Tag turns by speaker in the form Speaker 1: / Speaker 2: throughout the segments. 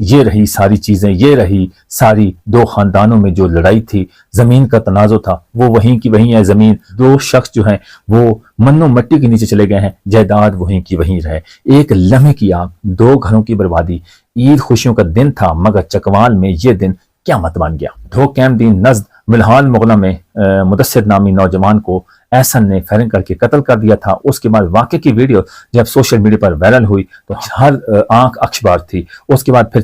Speaker 1: یہ رہی ساری چیزیں، یہ رہی ساری دو خاندانوں میں جو لڑائی تھی، زمین کا تنازع تھا، وہ وہیں کی وہیں ہے زمین، دو شخص جو ہیں وہ منو مٹی کے نیچے چلے گئے ہیں، جائیداد وہیں کی وہیں رہے، ایک لمحے کی آگ، دو گھروں کی بربادی۔ عید خوشیوں کا دن تھا مگر چکوال میں یہ دن قیامت بن گیا۔ ڈھوک دین نزد ملحال مغلہ میں مدثر نامی نوجوان کو احسن نے فائرنگ کر کے قتل کر دیا تھا۔ اس کے بعد واقعے کی ویڈیو جب سوشل میڈیا پر وائرل ہوئی تو ہر آنکھ اخبار تھی۔ اس کے بعد پھر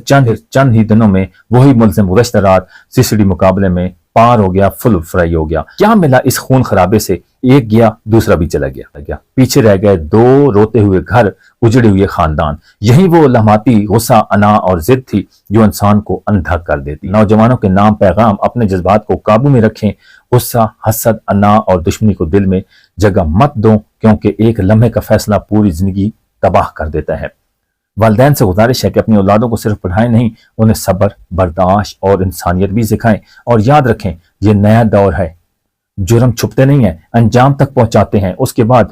Speaker 1: چند ہی دنوں میں وہی ملزم گزشتہ رات CCTV مقابلے میں پار ہو گیا، فل فرائی ہو گیا۔ کیا ملا اس خون خرابے سے؟ ایک گیا دوسرا بھی چلا گیا، پیچھے رہ گئے دو روتے ہوئے گھر، اجڑے ہوئے خاندان۔ یہی وہ لمحاتی غصہ، انا اور ضد تھی جو انسان کو اندھا کر دیتی۔ نوجوانوں کے نام پیغام، اپنے جذبات کو قابو میں رکھیں، غصہ، حسد، انا اور دشمنی کو دل میں جگہ مت دو، کیونکہ ایک لمحے کا فیصلہ پوری زندگی تباہ کر دیتا ہے۔ والدین سے گزارش ہے کہ اپنی اولادوں کو صرف پڑھائیں نہیں، انہیں صبر، برداشت اور انسانیت بھی سکھائیں، اور یاد رکھیں یہ نیا دور ہے، جرم چھپتے نہیں ہیں، انجام تک پہنچاتے ہیں۔ اس کے بعد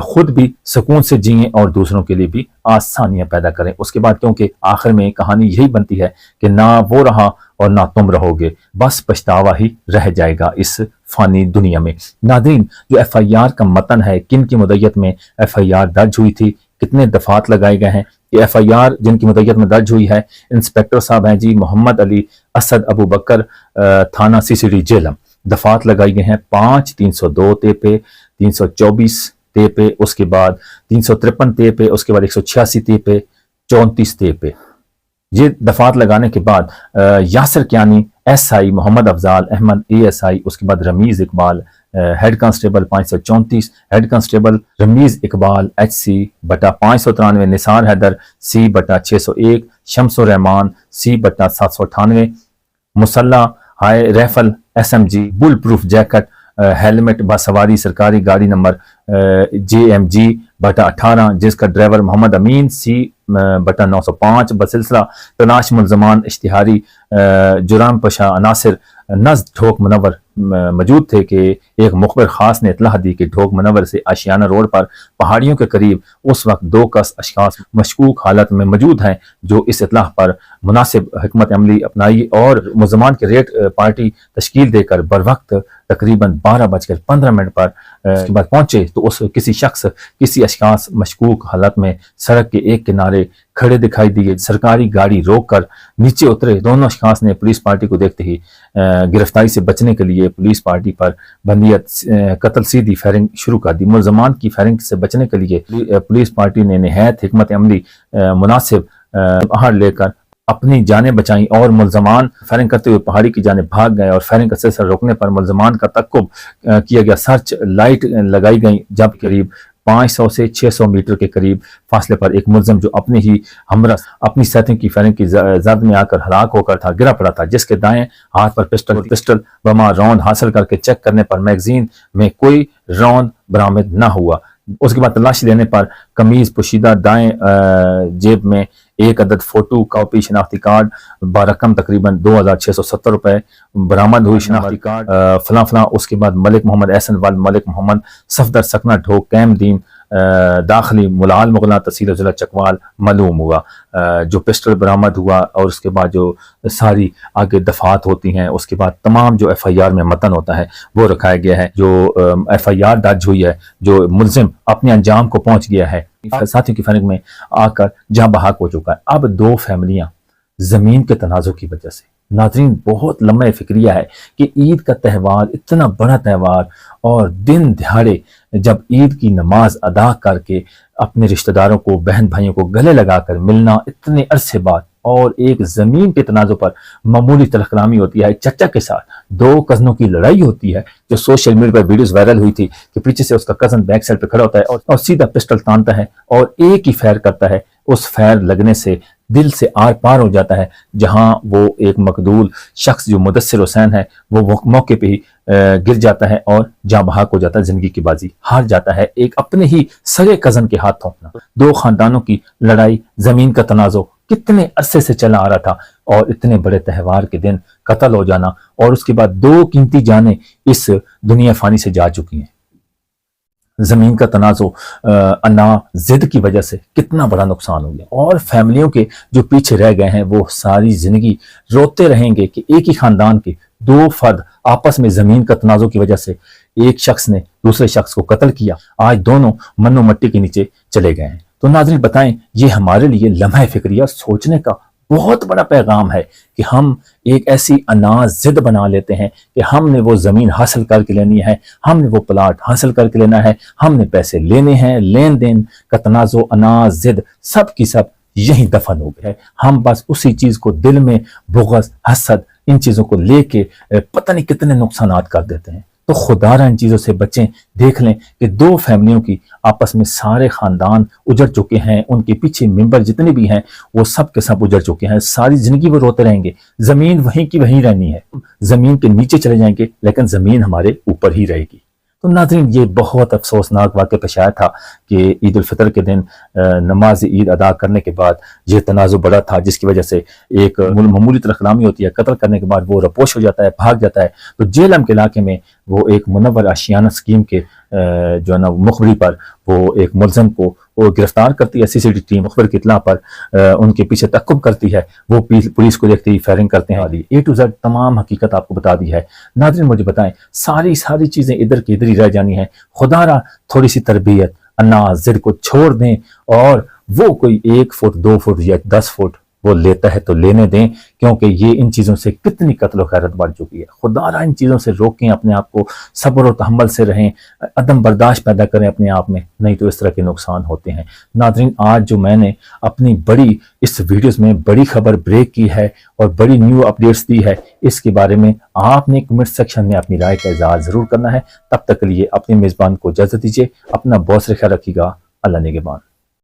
Speaker 1: خود بھی سکون سے جئیں اور دوسروں کے لیے بھی آسانیاں پیدا کریں۔ اس کے بعد کیونکہ آخر میں کہانی یہی بنتی ہے کہ نہ وہ رہا اور نہ تم رہو گے، بس پچھتاوا ہی رہ جائے گا اس فانی دنیا میں۔ ناظرین، جو FIR کا متن ہے، کن کی مدعیت میں FIR درج ہوئی تھی، کتنے دفعات لگائے گئے ہیں؟ یہ FIR جن کی مدعیت میں درج ہوئی ہے، انسپیکٹر صاحب ہیں جی محمد علی اسد ابو بکر، تھانہ CCD جہلم۔ دفعات لگائی گئے ہیں 5، 302 تے پہ، 324 تے پہ، اس کے بعد 353 تے پہ، اس کے بعد 186 تے پہ، 34 تے پہ۔ یہ دفعات لگانے کے بعد یاسر کیانی SI، محمد افضال احمد ASI، اس کے بعد Ramiz Iqbal head constable 534، head constable Ramiz Iqbal HC بٹا 593، نثار حیدر C بٹا 601، شمس الرحمان C بٹا 798، مسلح ہائی ریفل SMG، بل پروف جیکٹ، ہیلمٹ باسواری سرکاری گاڑی نمبر JMG بٹا 18، جس کا ڈرائیور محمد امین C بٹا 905، بسلسلہ تلاش ملزمان اشتہاری جرام پشا عناصر نزد ڈھوک منور موجود تھے کہ ایک مخبر خاص نے اطلاع دی کہ ڈھوک منور سے آشیانہ روڈ پر پہاڑیوں کے قریب اس وقت 2 کس اشخاص مشکوک حالت میں موجود ہیں، جو اس اطلاع پر مناسب حکمت عملی اپنائی اور ملزمان کے ریٹ پارٹی تشکیل دے کر بروقت تقریباً 12:15 پر اس کے بعد پہنچے تو کسی اشخاص مشکوک حالت میں سڑک کے ایک کنارے کھڑے دکھائی دیے۔ سرکاری گاڑی روک کر نیچے اترے دونوں اشخاص نے پولیس پارٹی کو دیکھتے ہی گرفتاری سے بچنے کے لیے پولیس پارٹی پر بندیت قتل سیدھی فائرنگ شروع کر دی۔ ملزمان کی فائرنگ سے بچنے کے لیے پولیس پارٹی نے نہایت حکمت عملی مناسب آہار لے کر اپنی جانیں بچائیں اور ملزمان فائرنگ کرتے ہوئے پہاڑی کی جانب بھاگ گئے، اور فائرنگ کا سلسلہ روکنے پر ملزمان کا تعقب کیا گیا۔ سرچ لائٹ لگائی گئی، جب قریب 500 سے 600 میٹر کے قریب فاصلے پر ایک ملزم جو اپنے ہی ہمراہ اپنی ساتھیوں کی فائرنگ کی زد میں آ کر ہلاک ہو کر گرا پڑا تھا، جس کے دائیں ہاتھ پر پسٹل بما راؤنڈ حاصل کر کے چیک کرنے پر میگزین میں کوئی راؤنڈ برآمد نہ ہوا۔ اس کے بعد تلاشی لینے پر قمیض پوشیدہ دائیں جیب میں ایک عدد فوٹو کاپی شناختی کارڈ برقم تقریباً 2670 روپے برآمد ہوئی۔ شناختی کارڈ فلاں فلاں۔ اس کے بعد ملک محمد احسن والد ملک محمد صفدر سکنہ ڈھوک قیم دین داخلی ملال مغلہ تحصیل ضلع چکوال معلوم ہوا۔ جو پسٹل برآمد ہوا اور اس کے بعد جو ساری آگے دفعات ہوتی ہیں، اس کے بعد تمام جو FIR میں متن ہوتا ہے وہ رکھایا گیا ہے۔ جو FIR درج ہوئی ہے، جو ملزم اپنے انجام کو پہنچ گیا ہے، ساتھیوں کی فائرنگ میں آ کر جہاں بحق ہو چکا ہے۔ اب 2 فیملیاں زمین کے تنازع کی وجہ سے، ناظرین بہت لمحہ فکریہ ہے کہ عید کا تہوار، اتنا بڑا تہوار، اور دن دہاڑے جب عید کی نماز ادا کر کے اپنے رشتہ داروں کو، بہن بھائیوں کو گلے لگا کر ملنا اتنے عرصے بعد، اور ایک زمین کے تنازع پر معمولی تلخ کلامی ہوتی ہے، چچا کے ساتھ 2 کزنوں کی لڑائی ہوتی ہے، جو سوشل میڈیا پر ویڈیوز وائرل ہوئی تھی کہ پیچھے سے اس کا کزن بیک سائڈ پہ کھڑا ہوتا ہے اور سیدھا پسٹل تانتا ہے اور ایک ہی فائر کرتا ہے۔ اس فائر لگنے سے دل سے آر پار ہو جاتا ہے، جہاں وہ ایک مقتول شخص جو مدثر حسین ہے وہ موقع پہ ہی گر جاتا ہے اور جاں بحق ہو جاتا ہے، زندگی کی بازی ہار جاتا ہے ایک اپنے ہی سگے کزن کے ہاتھوں۔ 2 خاندانوں کی لڑائی، زمین کا تنازع کتنے عرصے سے چلا آ رہا تھا، اور اتنے بڑے تہوار کے دن قتل ہو جانا، اور اس کے بعد 2 قیمتی جانیں اس دنیا فانی سے جا چکی ہیں۔ زمین کا تنازع انا ضد کی وجہ سے کتنا بڑا نقصان ہو گیا، اور فیملیوں کے جو پیچھے رہ گئے ہیں وہ ساری زندگی روتے رہیں گے کہ ایک ہی خاندان کے دو فرد آپس میں زمین کا تنازع کی وجہ سے ایک شخص نے دوسرے شخص کو قتل کیا، آج دونوں من و مٹی کے نیچے چلے گئے ہیں۔ تو ناظرین بتائیں، یہ ہمارے لیے لمحہ فکریہ سوچنے کا بہت بڑا پیغام ہے کہ ہم ایک ایسی انا ضد بنا لیتے ہیں کہ ہم نے وہ زمین حاصل کر کے لینی ہے، ہم نے وہ پلاٹ حاصل کر کے لینا ہے، ہم نے پیسے لینے ہیں، لین دین کا تنازع، انا ضد سب کی سب یہیں دفن ہو گئے۔ ہم بس اسی چیز کو دل میں بغض، حسد، ان چیزوں کو لے کے پتہ نہیں کتنے نقصانات کر دیتے ہیں۔ تو خدا را ان چیزوں سے بچیں۔ دیکھ لیں کہ دو فیملیوں کی آپس میں سارے خاندان اجڑ چکے ہیں، ان کے پیچھے ممبر جتنے بھی ہیں وہ سب کے سب اجڑ چکے ہیں، ساری زندگی وہ روتے رہیں گے، زمین وہیں کی وہیں رہنی ہے، زمین کے نیچے چلے جائیں گے لیکن زمین ہمارے اوپر ہی رہے گی۔ تو ناظرین یہ بہت افسوسناک واقعہ پیش آیا تھا کہ عید الفطر کے دن نماز عید ادا کرنے کے بعد یہ تنازع بڑا تھا، جس کی وجہ سے ایک معمولی ترخلامی ہوتی ہے، قتل کرنے کے بعد وہ رپوش ہو جاتا ہے، بھاگ جاتا ہے۔ تو جیلم کے علاقے میں وہ ایک منور آشیانہ اسکیم کے جو ہے نا مخبری پر وہ ایک ملزم کو وہ گرفتار کرتی ہے، سی سی ٹی ٹیم مخبر کی اطلاع پر ان کے پیچھے تعقب کرتی ہے، وہ پولیس کو دیکھتے ہی فائرنگ کرتے ہیں، اے ٹو زیڈ تمام حقیقت آپ کو بتا دی ہے۔ ناظرین مجھے بتائیں، ساری چیزیں ادھر کی ادھر ہی رہ جانی ہیں، خدا را تھوڑی سی تربیت، انا ضد کو چھوڑ دیں، اور وہ کوئی 1 فٹ 2 فٹ یا 10 فٹ وہ لیتا ہے تو لینے دیں، کیونکہ یہ ان چیزوں سے کتنی قتل و غارت بڑھ چکی ہے۔ خدا را ان چیزوں سے روکیں، اپنے آپ کو صبر و تحمل سے رہیں، عدم برداشت پیدا کریں اپنے آپ میں، نہیں تو اس طرح کے نقصان ہوتے ہیں۔ ناظرین آج جو میں نے اپنی بڑی اس ویڈیوز میں بڑی خبر بریک کی ہے اور بڑی نیو اپڈیٹس دی ہے، اس کے بارے میں آپ نے کمنٹ سیکشن میں اپنی رائے کا اظہار ضرور کرنا ہے۔ تب تک کے لیے اپنے میزبان کو اجازت دیجیے، اپنا بہت خیال رکھیے گا، اللہ نگہبان۔